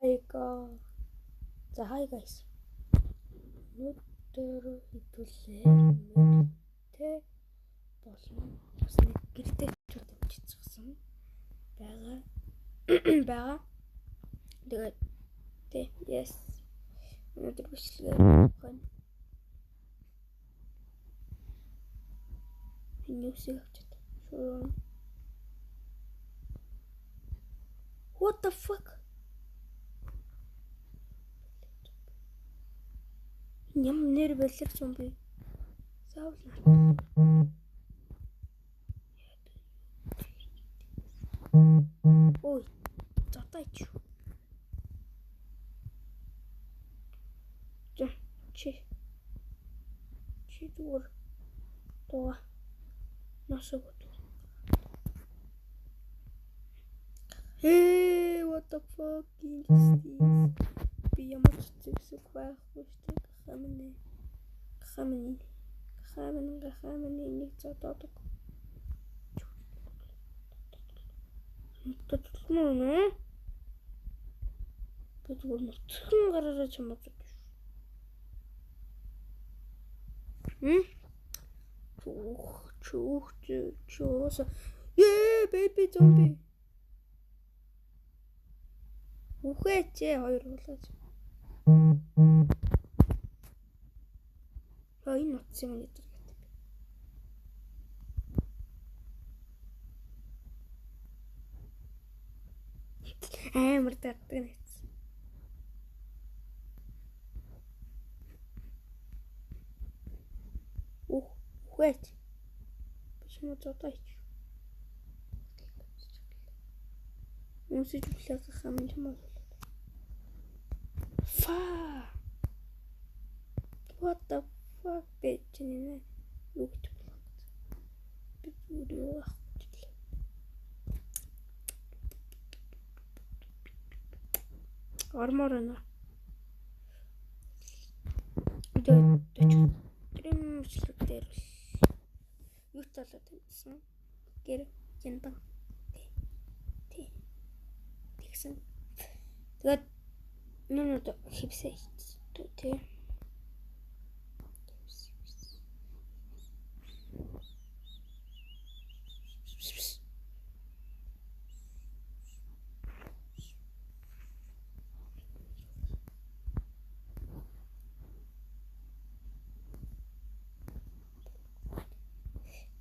За hi guys. Өнөөдөр хэдүүлээ тэ болно. Бас нэг гэртээ чичсэн байгаа. Тэгээд тэ yes. Өнөөдөр бичлэгээ байна. Ньюсийг авчаад. What the fuck? Ням нэр бэлэр зомби. Заавал. Ой, затаач. Чи зүгээр тоо насаг. Hey, what the fuck is this? Би ямар ч зүйлсэг байхгүй шүү дээ. Хамны нэг зодод. Тэтгэмээ. Тэгвэл нутгийн гараараа чамд. Чуух. Yeah, baby zombie. Үхээч хоёр уулаач. Энэ утсан юм дээр. Амар татдаг нэг. Үхээч. Почему зодаач? Мусич блэк хамын юм. What the fuck bitch нэ югт блок. Арморна. Тримчлэгдэр. Юу талаад байсан? Гэр яндан. Тэгсэн. Тэгээд нүнүүд хипсээ тий.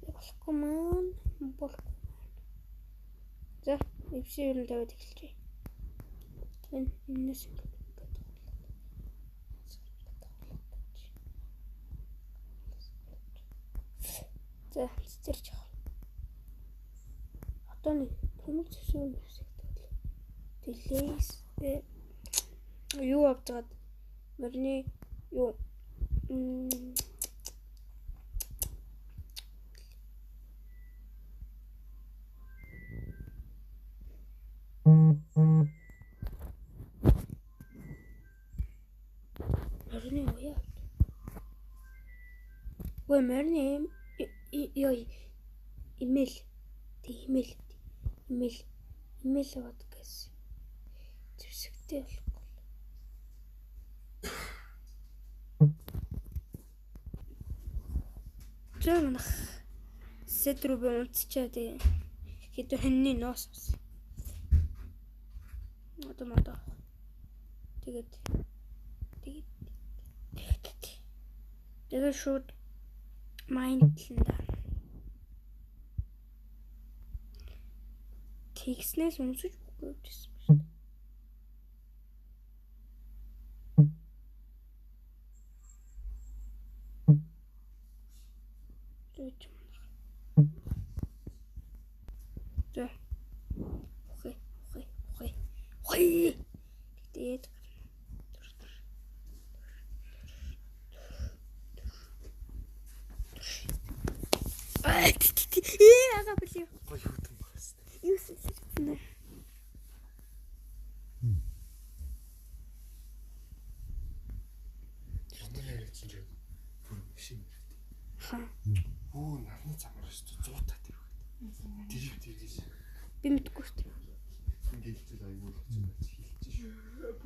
Болкоман. За, ившээр тавиад эхэлчихье. Энэс за, цэцэрч яах. Одоо нэг тэмэг зөвшөөрөл үсэгтэй. Дэлээс юу авчаад мөрний юу Ой, мэрни имейл аваад гэсэн. Зүсэгтэй болохгүй. Жамнах сэтрүү бонцчаад хэд хэнний ноос. Одоо тэгээд шууд майндланда тэгснээс өмсөж үгүй гэсэн байна. За. Хой. Тэгээд ага блин. Ой, хутан багс. Юу сэсэрсэн. Чамаа чинь шин. Ха. Нарны замаар шүү дээ 100 таа тэр. Дэрэг. Би мэдгүй шүү дээ. Ингээд л аюул хийж байна.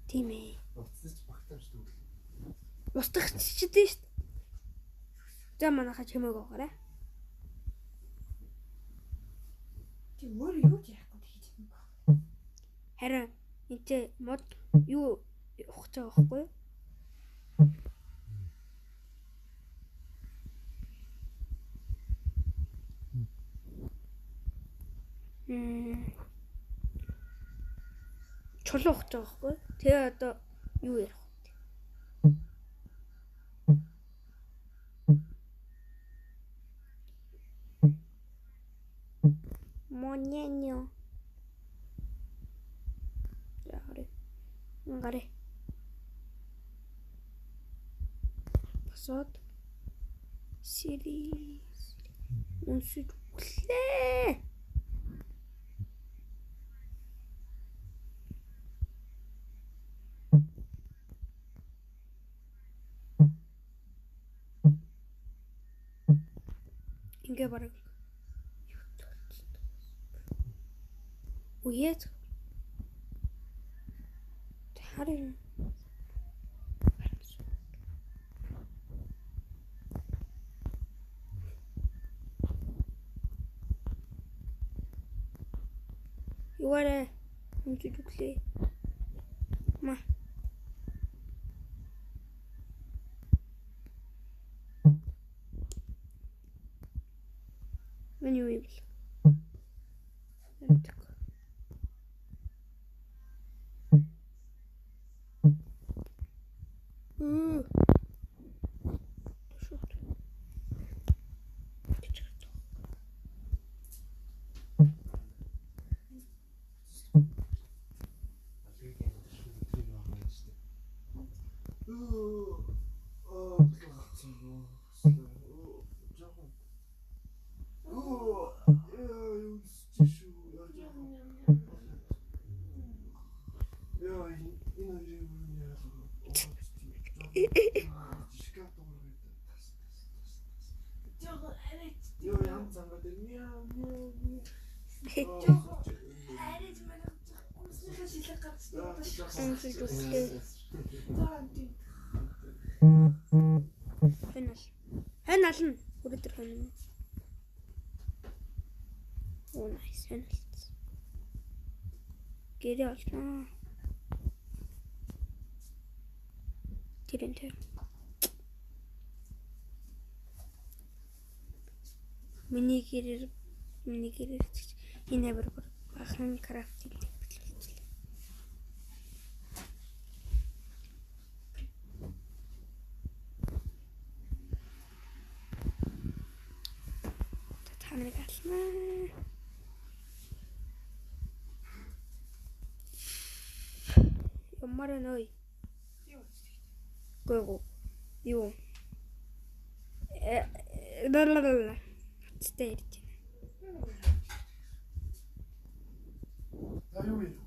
Тийм ээ. Уцсаж багтаамж дүүл. Устгах чичдээ шүү дээ. За манайха чимээг аваарай. Чи өөр юу ч яахгүй хийж байгаа. Харин энэ мод юу ухаж байгаа байхгүй юу? Чулуу ухаж байгаа байхгүй юу? Тэгээ одоо юу ярих вэ? Моненьо. Гари. Босоод сирис унсаж өглөө. Ингээ бараг уяд харин юуарэ унсаж өглөө. Ма мен юу юм бэ? Хэн ална? Хүрэтэр хэн. Оо nice хэн алц. Гэрээ олно. Тэр. Миний гэрээр энэ бүр бахан крафтинг бичлээ. Таныг ална. Ямар нөө? Гоо. Юу? Стейт. Аюу.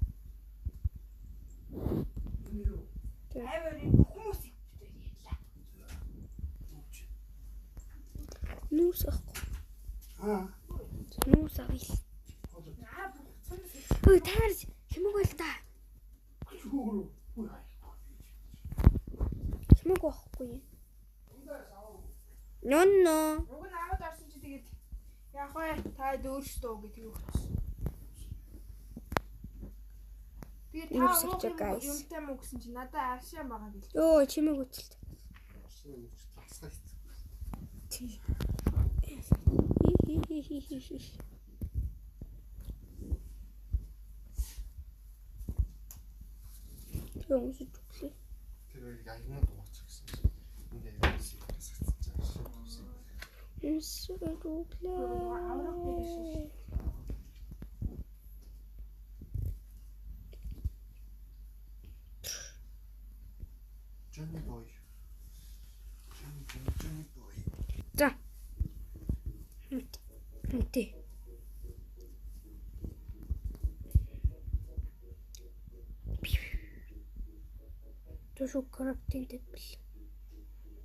Нүүс ахгүй. Нүүс авъя. Ой таарч хэмээг байл та. Хэмээг байхгүй. Нонно. Уг нь аваад орсон чи тэгээд яах вэ? Та өөрсдөө гэдэг юу болсон. Тэгээд та юмтай мөн гэсэн чи надад аршаан байгаа гэлээ. Йоо чимээг үтэлт. Юу ч үгүй. Тэр ягнаад ууч гэсэн чинь ингээ явсан юм Эсвэл үгүй. Johnny boy. За. Үнтэй. Төшөө крафтинг дэвл.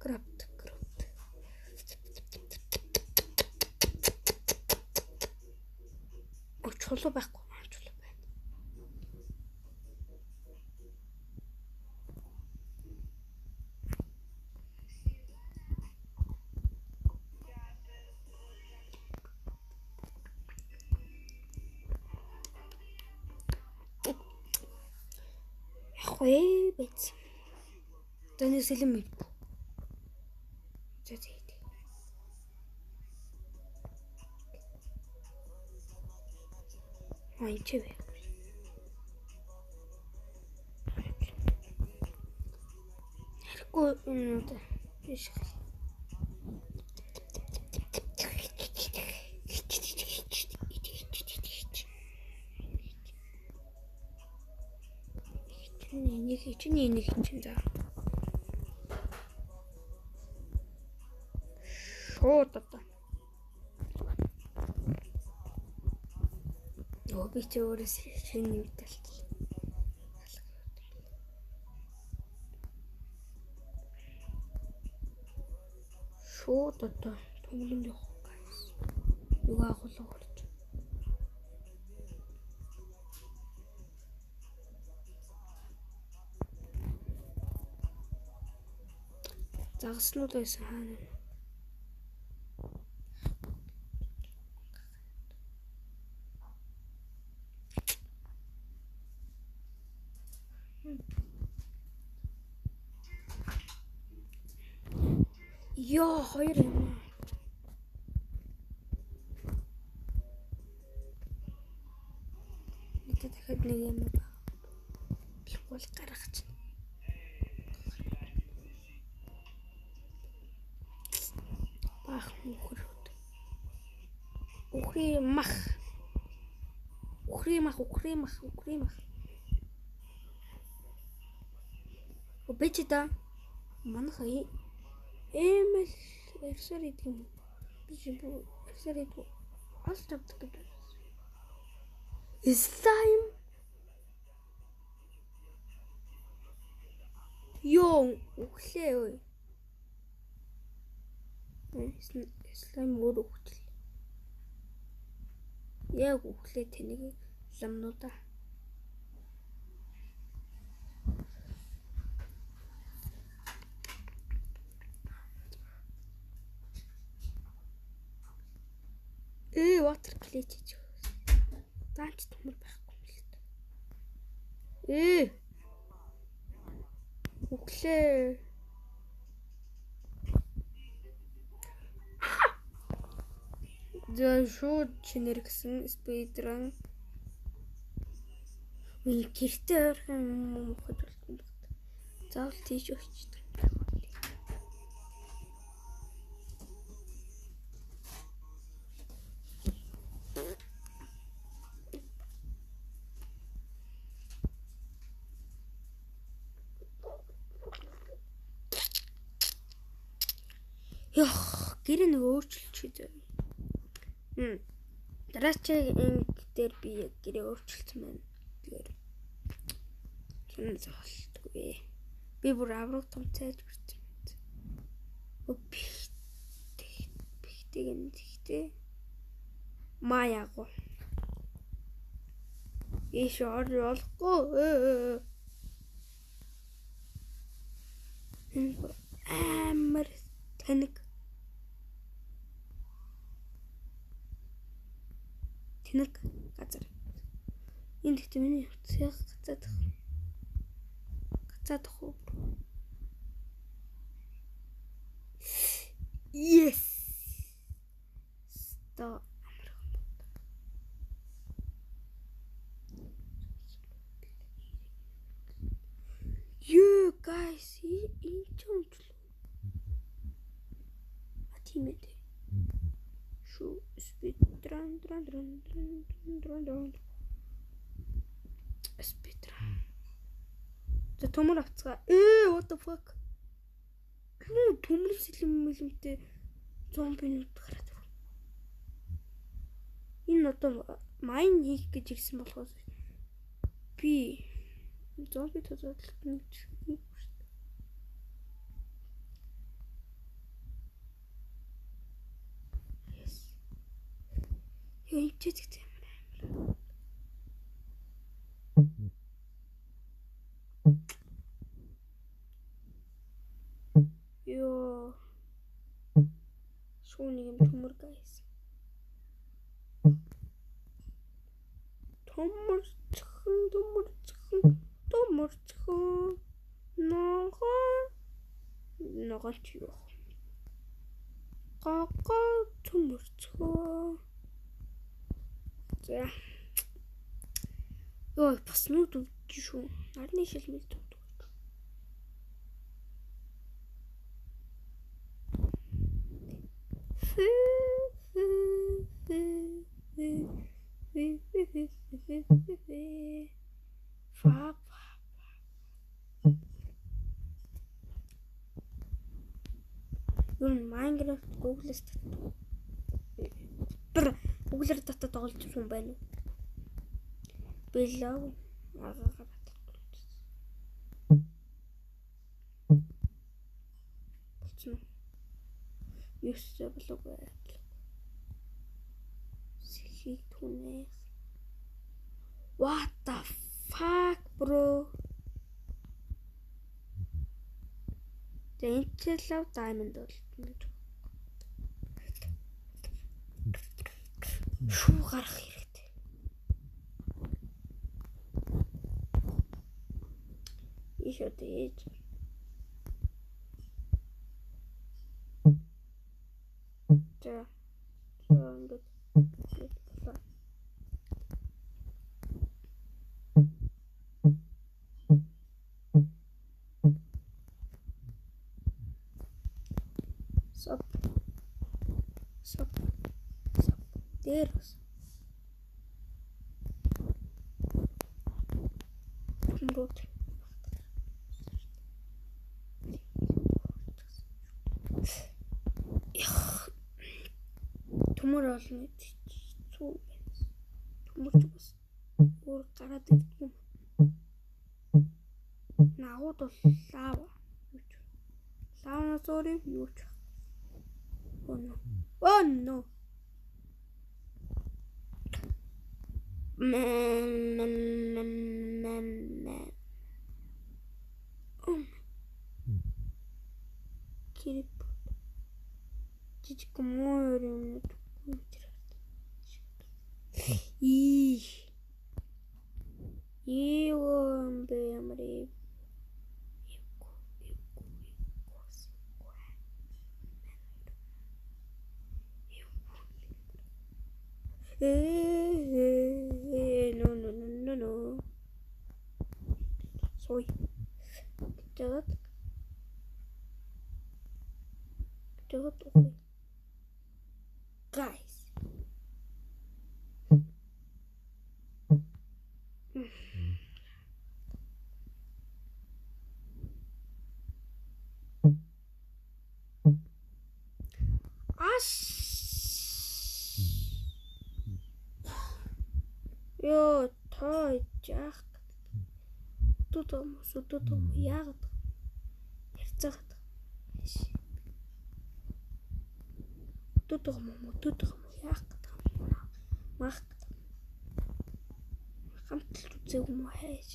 Крафт. чулуу байхгүй. Чулуу байна. Хөөе бич. Тэний сэлэм мэд. Зэт. Ай чивэ. Хэрэг үнэт биш. Энийг чинь за. Шууд одоо. Би ч өөрөөс шинэ мэдээлэл. Шууд одоо төмлөнд явах гайс. Юу агуулга болж. Загаснууд байсан хаана. Ёо, хоёр юм. Нэгэ дахиад нэг юм байна. Тэгвэл гаргаж. Бах мөхрөд. Ухримах. Обичта. Манхай. Эмэл эрсэрид юм. Бижибу эрсэрид алтавдаг гэдэг. Слайм. Ёо, өглөө ой. Слайм өөр өгчл. Яг өглөө тэнийг ламнуудаа. Water clutch гэж. Даанч төмөр байхгүй юм л та. Өглөө. За шууд чинэр гэсэн спидран. Гэртээ орхон мохот болсон байна. Заавал тийш очиж. Ёх, гэр нэг өөрчлөлт. Дараагийн дээр би гэрээ өөрчлөлтсөн байна. Тэгэхээр кино зоолтгүй. Би бүр авраг томцээж бүрсэн. Бихтэй. Маяаго. Иш орлохгүй. Амар тэнэг. Тэнэг газар. Энд ихтэй миний утсыг гацаадах уу? Yes. Стop. You guys, энэ чонч. Атимэд. Шо спид дран. Спидран. За төмөр авцгаа. What the fuck? Төмөр сэлэмтэй зомбинууд гараад. Энэ одоо майн хийх гэж ирсэн болохоос би зомби төзөөлөлт нэг юм. Yes. Яа ичээд гэдэг юм. шүүнийг юм төмөр guys. Төмөрцгөн. Ногоо ч юу. Төмөрцгөн. За. Йоо бас нүд өвдөж шүү. Нарны шилмэл төвдөг. Юу Minecraft Google-с Google-ээр дата тоглож юм байна уу? Билээ. Агаага болчихно. Юусаа блог байл. Сихийг түнээ. What the fuck bro? Dangerous diamond болтно. Шуу гарах хэрэгтэй. Ишо дээж. За. Ингээд. Соп. Дээрс. Мрот. Төмөр олно хэцүү байна. Төмөрч бас өөр гараад ирэх юм. Наагууд бол лава. Лавнаас өөр юу ч. Oh no. Кирип. Жижиг мөр юм. Ийм бэмри. No. Sorry. Dört. Okay. Guys. Ёо, той жаах. Сүтөө яагаад ярьцаагаад. Сүтөө яах гэдэг юм. Мах. Хамтл үзег юм уу хайж.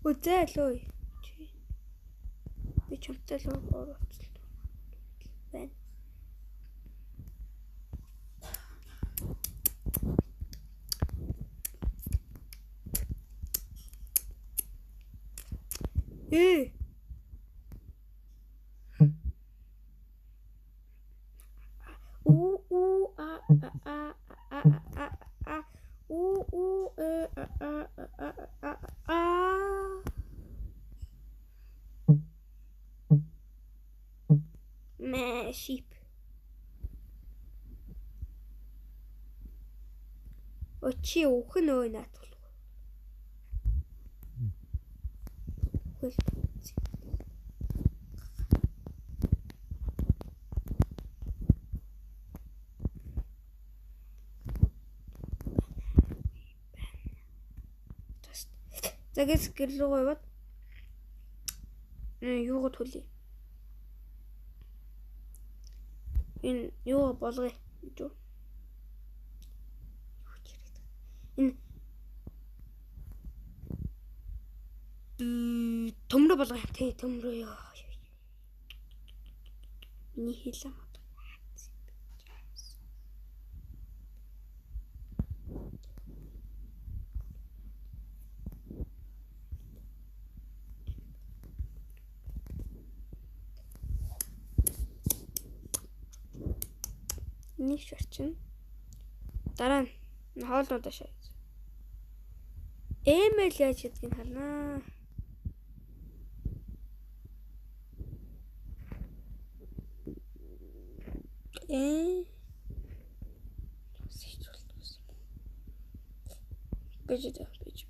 Үзээлөө. Би чамтай л орооцлоо. Байна. Sheep. Очи өхөн өө наатгал. Хөл. Загас гэрлөө яваад юугаа төлье. Энэ юу болгоё гэж. Энэ төмрөө болгоё. Тэ төмрөө ёо. Миний хэлээ мод. Нэг шарчин. Дараа нь хоолнуудаа шаа. Эмэл яаж гэдгийг харнаа.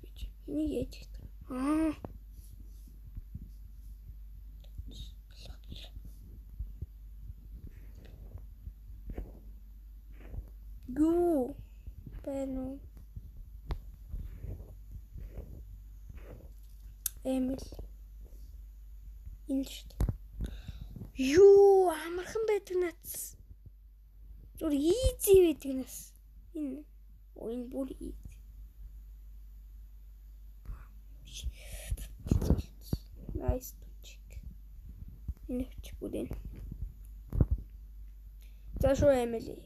Бэж. Энийг яаж хийх вэ? Гүү. Бэнэ. Эмил. Инш. Юу, амархан байдаг нац. Зүр easy байдаг нац. Энэ бүр easy. Nice to check. Энэ ч бүдэн. За шо Эмили.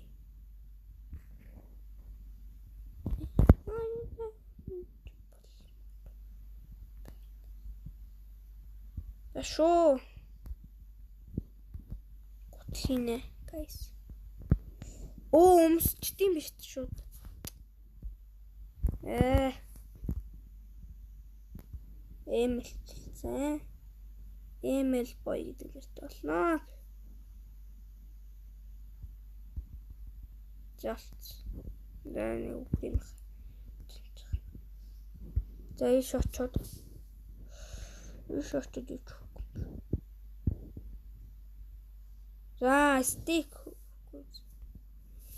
За шо. Гутлинэ, guys. Өмсчтiin биш шууд. Эмэлсэн. Эмэл бой гэдэг нэртэй болно. Жалт. Нэг үг юм. За иш очоод. За стик.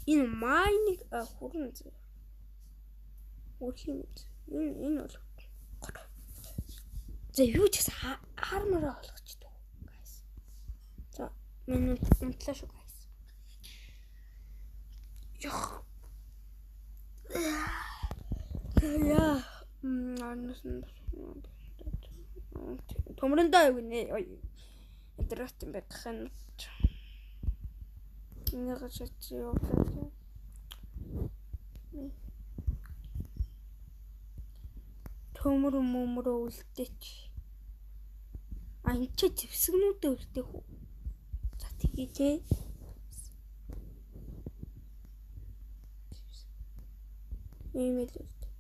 Энэ майныг хүрэн зэ. Үхин. Энэ бол. За юу ч гэсэн армороо олгочтой guys. За минь унтлаа шүү guys. Ёх. Яа. Томрондоо юу нэ. Интернет юм байх хэн. Нэг ч юу. Төмөр үлдээч. Энд ч зэвсгнүүдээ үлдээх үү. За тэгье те. Имэйл үлдээ.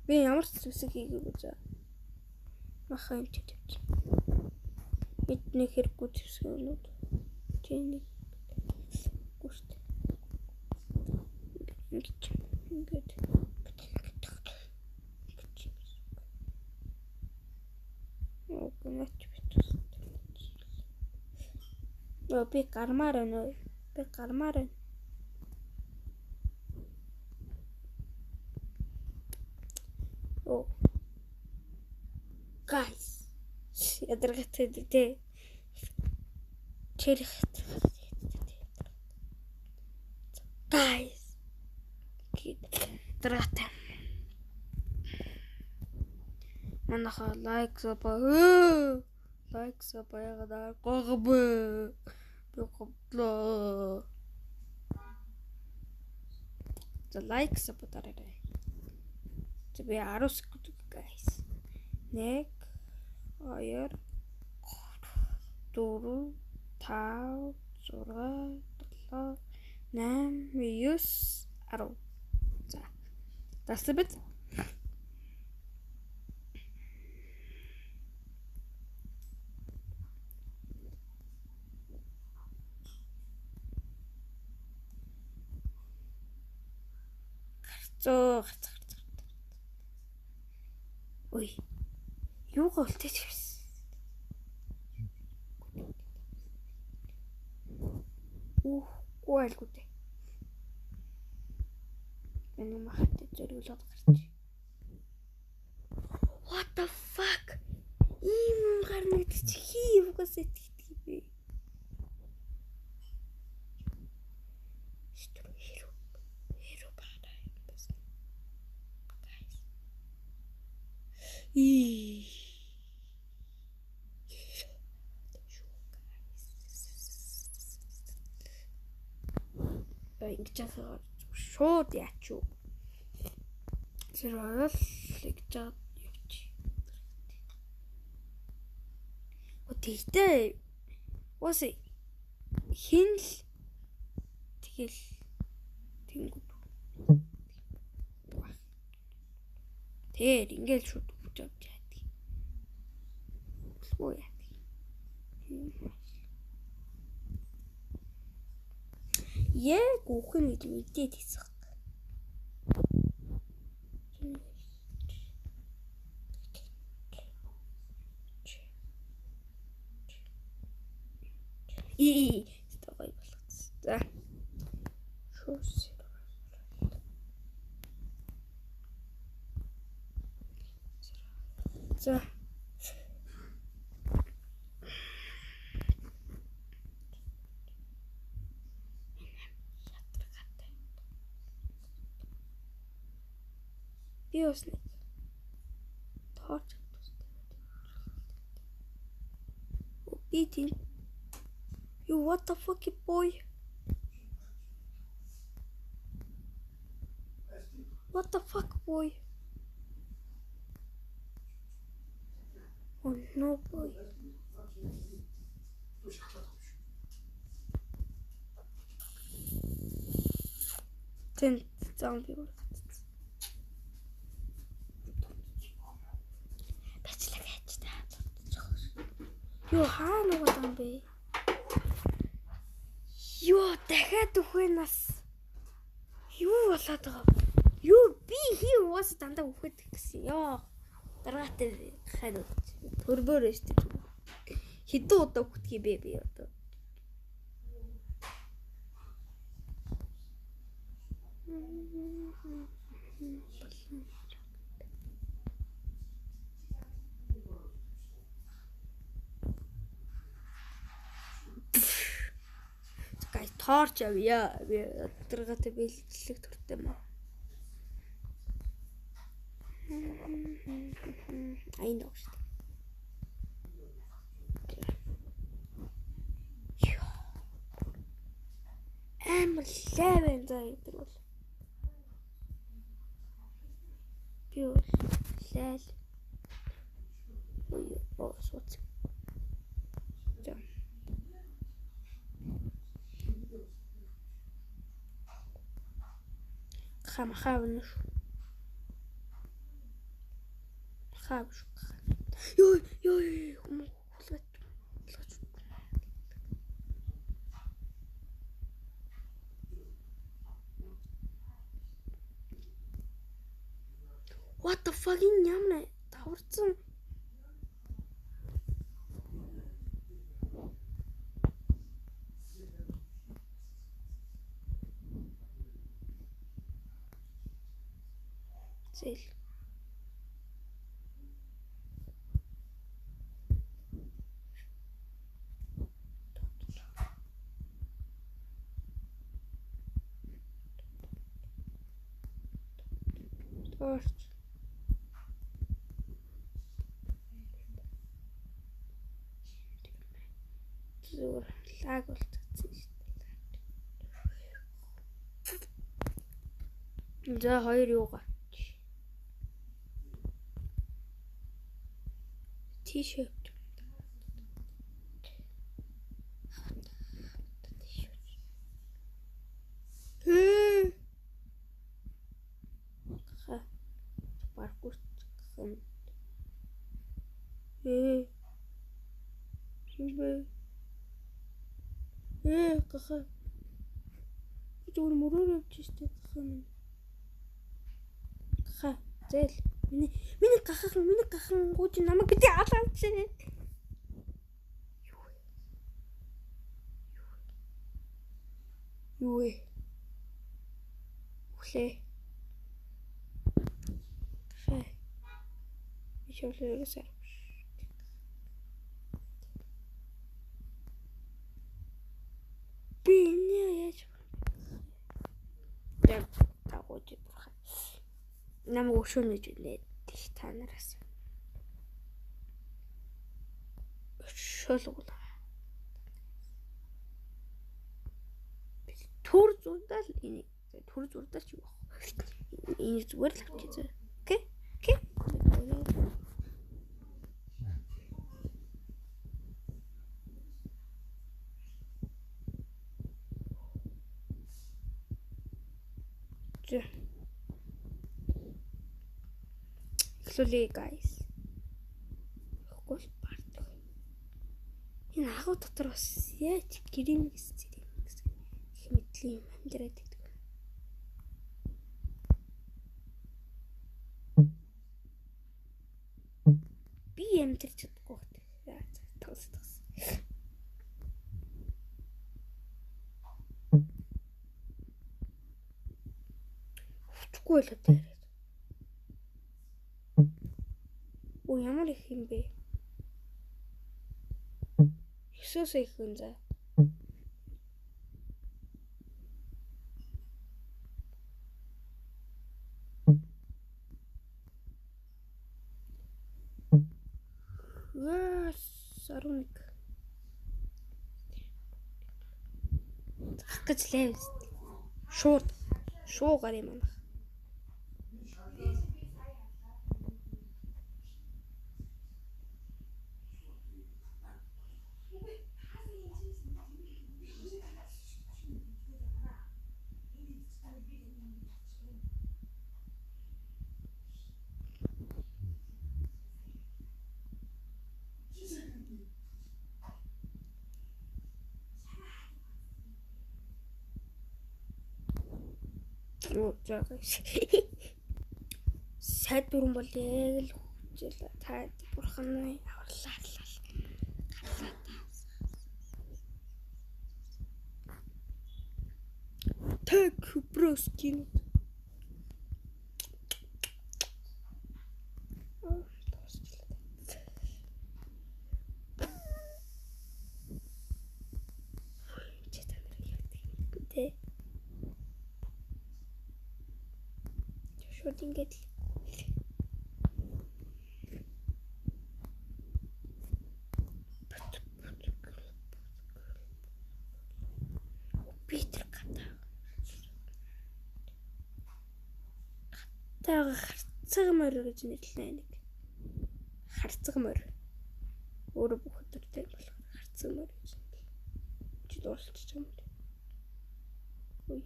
Би ямар зэвсэг хийгээгүй за. Маха энэ тавьчих. Бидний хэрэггүй зэвсгнүүд. Тэний. Гүшт. Ингээд. Би гармаар байна. Guys. Ядаргатай дээ. Чирхт. Guys. Ядаргатай. Манаха лайк сабаягадар гогб. Богоблоо. За лайк сабодараа. Би 10 секунд guys. 1 2 4 5 6 7 8 9 10. За. Тасбит. Ой. Юу голтэж ирсэн. Гуайлгүй дээ. Энэ махтай зориулаад гарч. What the fuck? Ийм гарнад чи хийвгээс итгэдэг бэ? Хиро бада юм байна. Guys. За ингэж яхаа шууд яач юу. Тэр орол ингэж явчих. Тэгтээ ус хин л тэгэл тэнгүүд. Тэр ингээл шууд өгч авч яадаг. Болгүй яадаг. Яг үхэн гэж мэдээд хийсэх. Стой болгоцсон. Шүүс. За. Би бас нэг тооч тустай. Би тийм. You what the fuck boy? What the fuck boy? Oh no boy. Тэн зомби бол. Бачлаг хайж та. Юу хаана байгаа юм бэ? Юу дахиад үхэнээс юу болоод байгаа? Юу би хий уус дандаа үхээд гэсэн. Ёо. Дараатай хань төрбөөр өштэй. Хэдэн удаа үхдгийг бэ би одоо. Гай торч авъя. Би дараатай бэлтлэг төртэй маа. I know. I'm 11 зайдвал. Пиул лал. Ой, соц. За. Хавна. Хавш. Ёй, What the fuck нямна даварцсан. Зэл. Торч. Зүгээр лаг болчихсон шүү дээ. За хоёр юугаа. T-shirt. Паркур. Каха. Зүгээр мөрөөр явчихжээ каха минь. Каха. Зээл. Миний кахан гооч намайг бити алаач. Юу вэ? Хүлээ. Хай. Ишүүлээрээ. Би нэ яаж. Яг тагууж бурхан. Намайг өшөөнөж үлээ. Тэг та нараас. Өшөөлгөл. Төр зүүн. зурдаа л энийг төр зурдаа ч юу баг. Энийг зүгээр л авчихъя. Окей? Окей? Эхлүүлээ guys. Гол парт. Энэ агуу дотор бас яаж гэрийн гэсэн их мэдлийн юм амьдраад байдаг. Би амьдрч чадахгүй байна. Тос. Хүчгүй л одоо яриад. Оо ямар их юм бэ? Ихсээс их хүн за. Сарунг. Зах гэж лээ. Шуугаар юм аа. Сайд дүрэн бол яг л хүчил та бурхан нь аварлаа. Так броскин. Ингээд Питер хатаа харцаг морь гэж нэрлэнэ нэг. Харцаг морь. Өөрөө бүх өдөртэй болох харцаг морь гэж. Чи дуусчих юм бэ? Ой.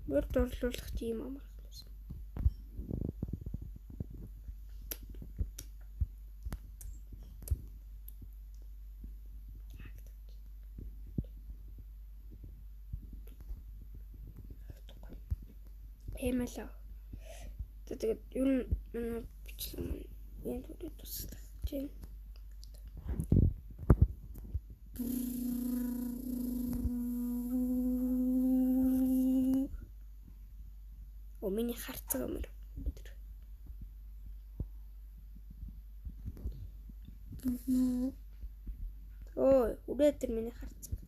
Морь дурлуулах тийм амар. Эмэлээ. Тэгээд юу нэг бичлэг юм энэ тусах чинь. О миний харцаг юм. Ой, үрээ тэр миний харцаг.